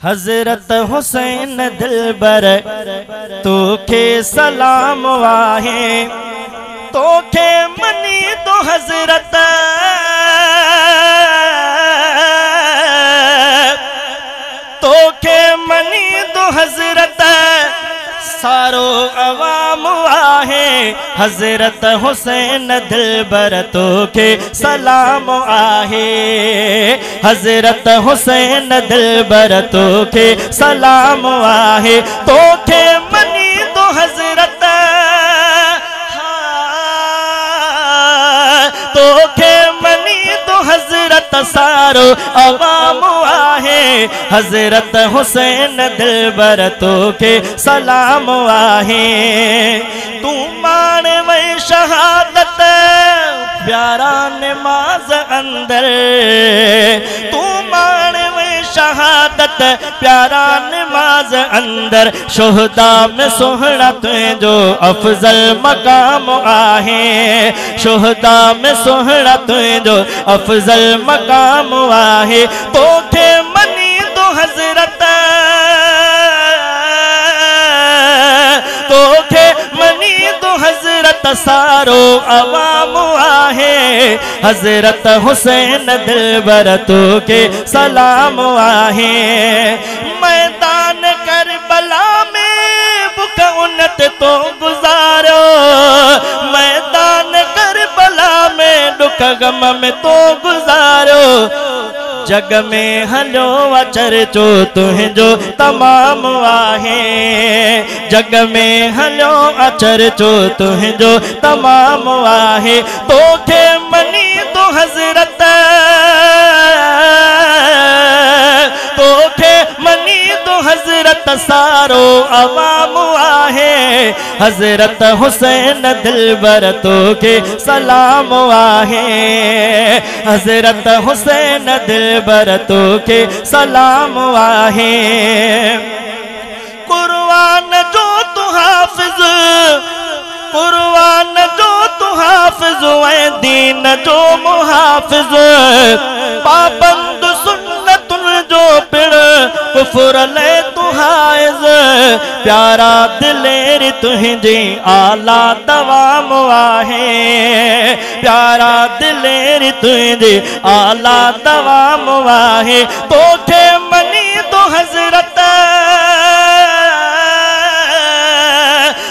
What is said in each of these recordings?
हजरत हुसैन दिलबर तोखे सलाम वाहे, तोखे मनी तो हजरत तोखे मनी तो हजरत सारो अवाम आहे। हजरत हुसैन दिलबर तोखे सलाम आहे, हजरत हुसैन दिलबर तोखे सलाम आहे। तोखे मनी तो हजरत तोखे मनी तो हजरत सारो अवाम आहे। हजरत हुसैन दिलबर तोखे सलाम आहे। तू मान वही शहादत प्यारा नमाज अंदर, तू मान वही शहादत प्यारा नमाज अंदर। शोहदा में सोहरा तुझो अफजल मकाम आहे, शोहदा में सोहरा तुझो अफजल मकाम आहे। तोखे मनी तो हजरत तोखे मनी तो हजरत सारो अवाम आहे। हजरत हुसैन दिलबर तोखे सलाम आहे। मैदान करबला में बुख उन्नत तो गुजारो, मैदान करबला में दुख गम में तो गुजारो। जग में हलो चर्चो तुझो तमाम आहे, जग में हलो चर्चो तुझो तमाम आहे। तोखे मनी तो हजरत तोखे मनी तो हजरत सारो अवाम आहे। हजरत हुसैन दिलबर तोखे सलाम आहे, हजरत हुसैन दिलबर तोखे सलाम आहे। कुर्बान जो तू हाफिज, कुर्बान जो तू हाफिज ऐ दीन जो मुहाफिज। पाबंद सुन्नतुन जो पिण कुफर ले तू हाइज। प्यारा दिलेर तुझी आला दवाम आहे, प्यारा दिलेर तुझी आला दवाम आहे। तोखे मनी तो हजरत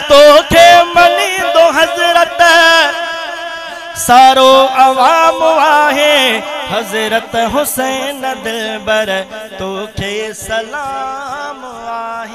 तोखे मनी तो हजरत सारो अवाम आहे। हजरत हुसैन दिलबर तोखे सलाम आहे।